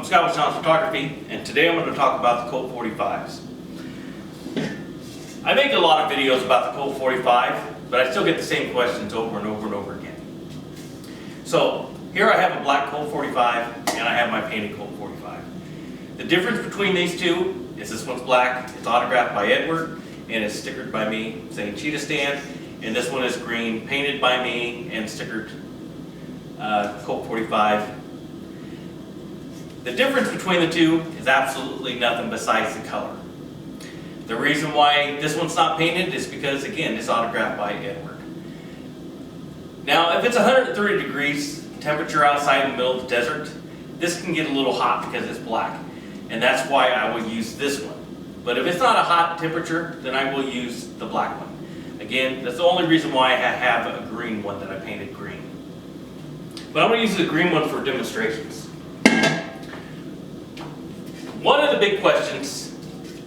Scott with Shoms Photography, and today I'm going to talk about the Colt45s. I make a lot of videos about the Colt45, but I still get the same questions over and over and over again. So here I have a black Colt45 and I have my painted Colt45. The difference between these two is this one's black, it's autographed by Edward, and it's stickered by me saying Cheetahstand, and this one is green, painted by me and stickered Colt45. The difference between the two is absolutely nothing besides the color. The reason why this one's not painted is because, again, it's autographed by Edward. Now, if it's 130 degrees temperature outside in the middle of the desert, this can get a little hot because it's black, and that's why I would use this one. But if it's not a hot temperature, then I will use the black one. Again, that's the only reason why I have a green one that I painted green. But I'm going to use the green one for demonstrations. One of the big questions,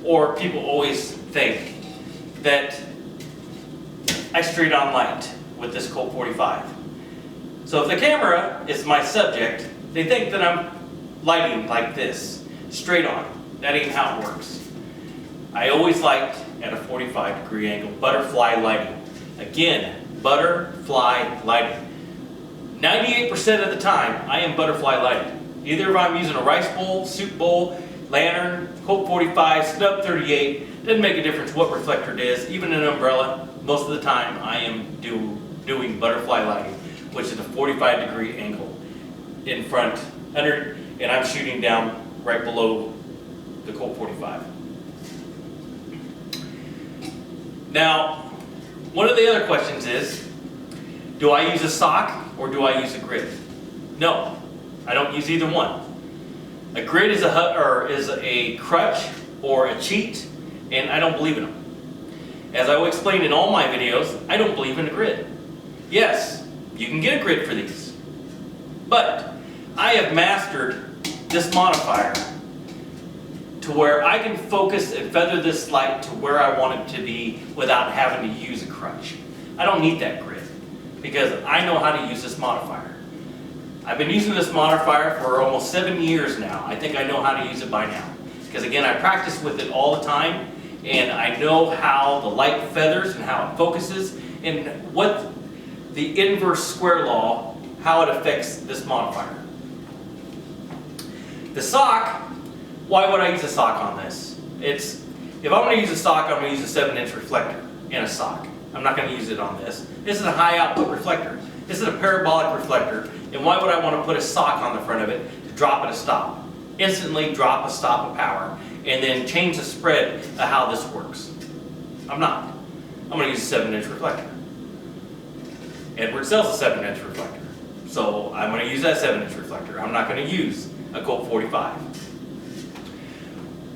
or people always think, that I straight on light with this Colt45. So if the camera is my subject, they think that I'm lighting like this, straight on. That ain't how it works. I always light at a 45-degree angle, butterfly lighting. Again, butterfly lighting. 98% of the time, I am butterfly lighting. Either if I'm using a rice bowl, soup bowl, lantern, Colt45, snub 38, doesn't make a difference what reflector it is, even an umbrella. Most of the time I am doing butterfly lighting, which is a 45-degree angle in front, under, and I'm shooting down right below the Colt45. Now, one of the other questions is, do I use a sock or do I use a grid? No, I don't use either one. A grid is a crutch or a cheat, and I don't believe in them. As I will explain in all my videos, I don't believe in a grid. Yes, you can get a grid for these, but I have mastered this modifier to where I can focus and feather this light to where I want it to be without having to use a crutch. I don't need that grid because I know how to use this modifier. I've been using this modifier for almost 7 years now. I think I know how to use it by now. Because again, I practice with it all the time, and I know how the light feathers and how it focuses, and what the inverse square law, how it affects this modifier. The sock, why would I use a sock on this? If I'm going to use a sock, I'm going to use a 7-inch reflector in a sock. I'm not going to use it on this. This is a high output reflector. This is a parabolic reflector, and why would I want to put a sock on the front of it to drop it a stop? Instantly drop a stop of power, and then change the spread of how this works. I'm not. I'm going to use a 7-inch reflector. Edward sells a 7-inch reflector, so I'm going to use that 7-inch reflector. I'm not going to use a Colt45.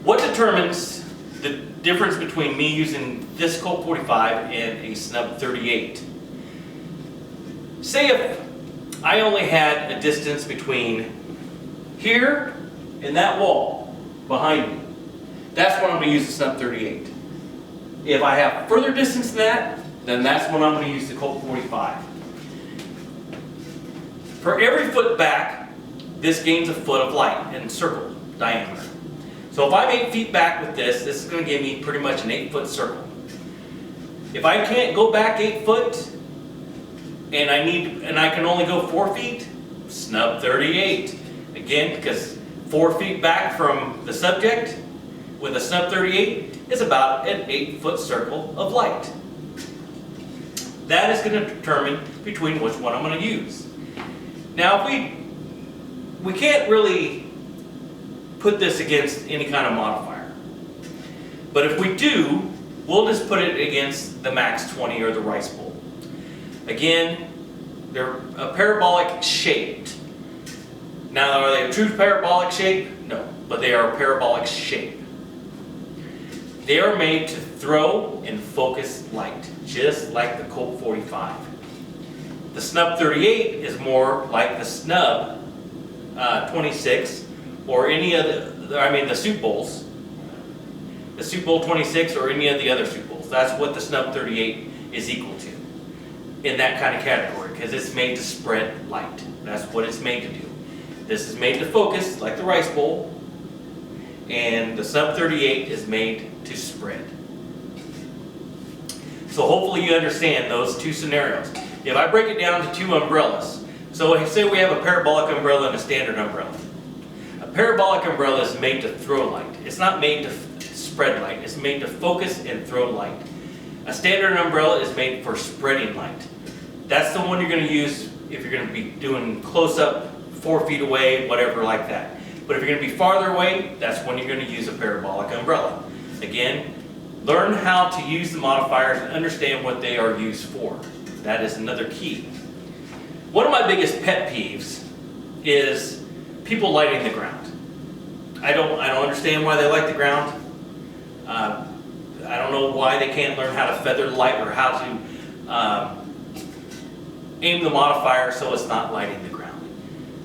What determines the difference between me using this Colt45 and a snub 38? Say if I only had a distance between here and that wall behind me, that's when I'm going to use the snub 38. If I have further distance than that, then that's when I'm going to use the Colt45. For every foot back, this gains a foot of light in circle diameter. So if I'm 8 feet back with this, this is going to give me pretty much an 8-foot circle. If I can't go back 8 foot, and I can only go 4 feet, snub 38. Again, because 4 feet back from the subject with a snub 38 is about an 8-foot circle of light. That is going to determine between which one I'm going to use. Now, we can't really put this against any kind of modifier. But if we do, we'll just put it against the Max 20 or the rice bowl. Again, they're a parabolic shaped. Now, are they a true parabolic shape? No, but they are a parabolic shape. They are made to throw and focus light, just like the Colt45. The snub 38 is more like the snub 26 or any other, the soup bowls. The soup bowl 26 or any of the other soup bowls. That's what the snub 38 is equal to in that kind of category, because it's made to spread light. That's what it's made to do. This is made to focus, like the rice bowl, and the sub 38 is made to spread. So hopefully you understand those two scenarios. If I break it down to two umbrellas, so say we have a parabolic umbrella and a standard umbrella. A parabolic umbrella is made to throw light. It's not made to spread light. It's made to focus and throw light. A standard umbrella is made for spreading light. That's the one you're going to use if you're going to be doing close-up, 4 feet away, whatever like that. But if you're going to be farther away, that's when you're going to use a parabolic umbrella. Again, learn how to use the modifiers and understand what they are used for. That is another key. One of my biggest pet peeves is people lighting the ground. I don't understand why they like the ground. I don't know why they can't learn how to feather the light or how to aim the modifier so it's not lighting the ground.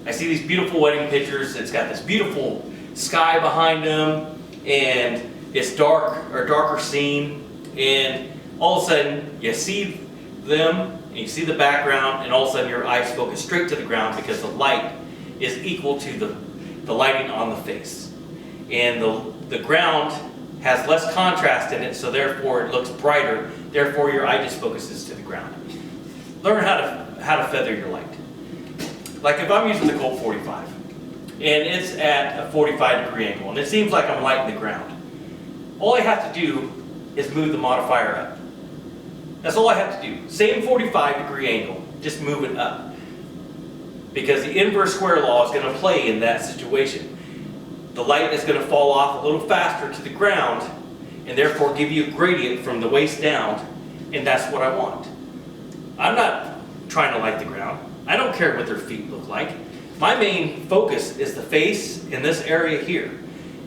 I see these beautiful wedding pictures. It's got this beautiful sky behind them, and it's dark or darker scene, and all of a sudden you see them and you see the background, and all of a sudden your eyes focus straight to the ground because the light is equal to the lighting on the face. And the ground has less contrast in it, so therefore it looks brighter, therefore your eye just focuses to the ground. Learn how to feather your light. Like if I'm using the Colt45 and it's at a 45-degree angle and it seems like I'm lighting the ground, all I have to do is move the modifier up. That's all I have to do. Same 45-degree angle, just move it up. Because the inverse square law is going to play in that situation. The light is going to fall off a little faster to the ground and therefore give you a gradient from the waist down, and that's what I want. I'm not trying to light the ground. I don't care what their feet look like. My main focus is the face in this area here.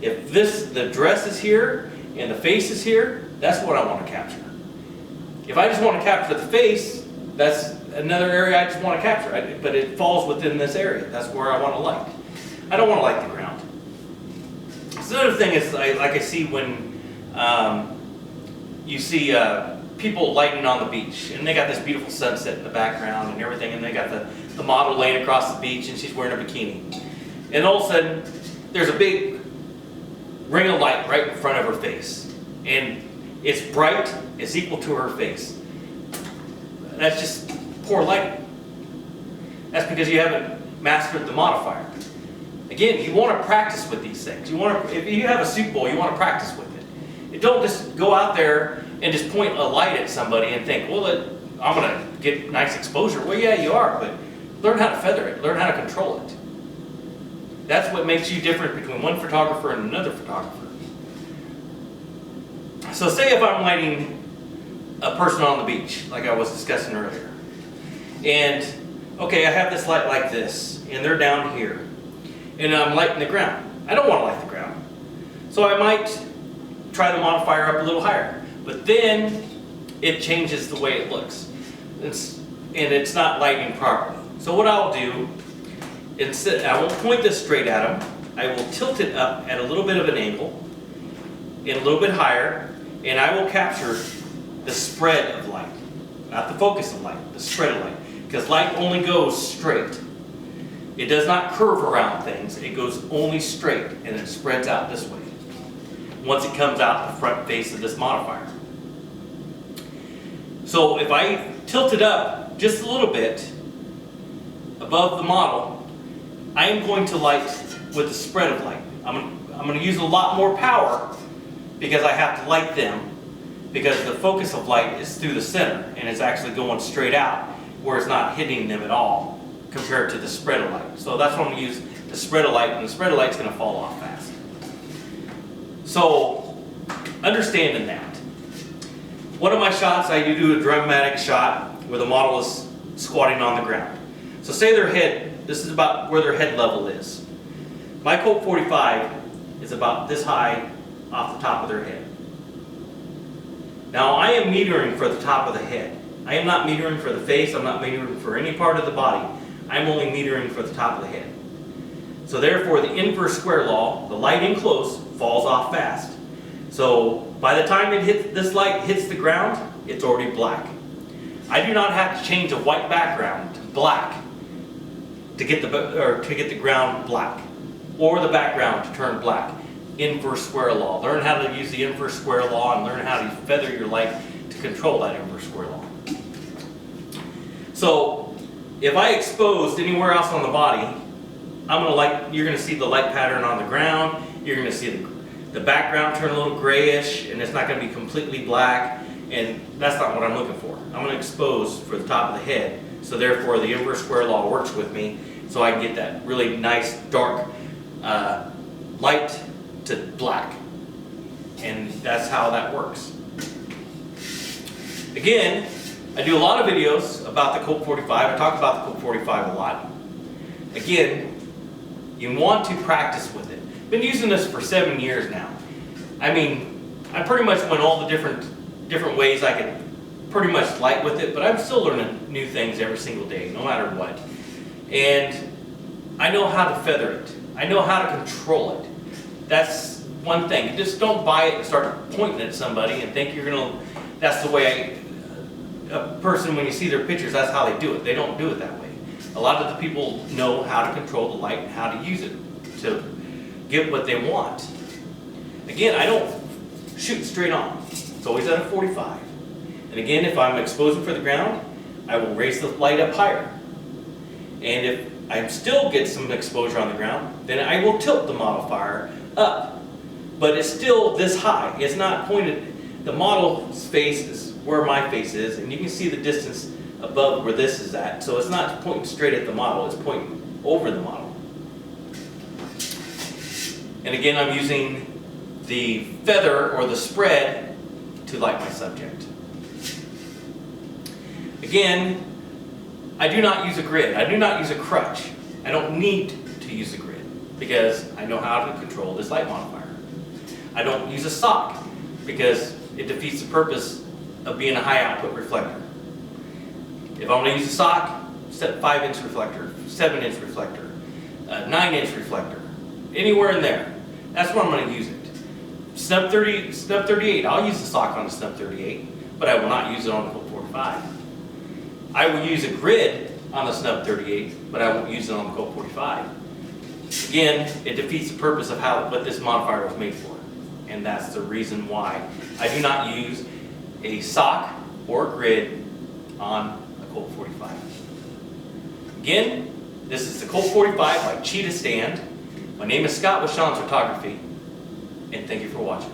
If the dress is here and the face is here, that's what I want to capture. If I just want to capture the face, that's another area I just want to capture, but it falls within this area. That's where I want to light. I don't want to light the ground. So the other thing is, like I see when you see people lighting on the beach, and they got this beautiful sunset in the background and everything, and they got the model laying across the beach and she's wearing a bikini. And all of a sudden, there's a big ring of light right in front of her face. And it's bright, it's equal to her face. That's just poor lighting. That's because you haven't mastered the modifier. Again, you want to practice with these things. If you have a soup bowl, you want to practice with it. You don't just go out there and just point a light at somebody and think, well, I'm going to get nice exposure. Well, yeah, you are, but learn how to feather it. Learn how to control it. That's what makes you different between one photographer and another photographer. So say if I'm lighting a person on the beach, like I was discussing earlier. And, okay, I have this light like this, and they're down here. And I'm lighting the ground. I don't want to light the ground. So I might try the modifier up a little higher. But then it changes the way it looks. And it's not lighting properly. So what I'll do, instead, I won't point this straight at them. I will tilt it up at a little bit of an angle, and a little bit higher, and I will capture the spread of light. Not the focus of light, the spread of light. Because light only goes straight. It does not curve around things. It goes only straight, and it spreads out this way once it comes out the front face of this modifier. So if I tilt it up just a little bit above the model, I am going to light with the spread of light. I'm going to use a lot more power because I have to light them, because the focus of light is through the center and it's actually going straight out where it's not hitting them at all compared to the spread of light. So that's what I'm going to use, the spread of light, and the spread of light is going to fall off fast. So understanding that. One of my shots, I do a dramatic shot where the model is squatting on the ground. So say their head, this is about where their head level is. My Colt45 is about this high off the top of their head. Now I am metering for the top of the head. I am not metering for the face, I'm not metering for any part of the body. I'm only metering for the top of the head. So therefore the inverse square law, the light in close, falls off fast. So by the time this light hits the ground, it's already black. I do not have to change a white background to black to get the ground black, or the background to turn black. Inverse square law. Learn how to use the inverse square law and learn how to feather your light to control that inverse square law. So if I exposed anywhere else on the body, you're going to see the light pattern on the ground. You're going to see the background turn a little grayish, and it's not going to be completely black. And that's not what I'm looking for. I'm going to expose for the top of the head. So therefore, the inverse square law works with me, so I can get that really nice dark light to black. And that's how that works. Again, I do a lot of videos about the Colt 45. I talk about the Colt 45 a lot. Again, you want to practice with it. I've been using this for 7 years now. I mean, I pretty much went all the different ways I could pretty much light with it, but I'm still learning new things every single day, no matter what. And I know how to feather it. I know how to control it. That's one thing. You just don't buy it and start pointing at somebody and think you're gonna, that's the way a person, when you see their pictures, that's how they do it. They don't do it that way. A lot of the people know how to control the light and how to use it to get what they want. Again, I don't shoot straight on. It's always at a 45. And again, if I'm exposing for the ground, I will raise the light up higher. And if I still get some exposure on the ground, then I will tilt the modifier up. But it's still this high. It's not pointed. The model's face is where my face is, and you can see the distance above where this is at. So it's not pointing straight at the model, it's pointing over the model. And again, I'm using the feather or the spread to light my subject. Again, I do not use a grid. I do not use a crutch. I don't need to use a grid because I know how to control this light modifier. I don't use a sock because it defeats the purpose of being a high output reflector. If I want to use a sock, set 5-inch reflector, 7-inch reflector, 9-inch reflector, anywhere in there. That's where I'm going to use it. Snub 38, I'll use the sock on the Snub 38, but I will not use it on the Colt 45. I will use a grid on the Snub 38, but I won't use it on the Colt 45. Again, it defeats the purpose of what this modifier was made for. And that's the reason why I do not use a sock or a grid on a Colt 45. Again, this is the Colt 45 by Cheetahstand. My name is Scott with Shoms Photography, and thank you for watching.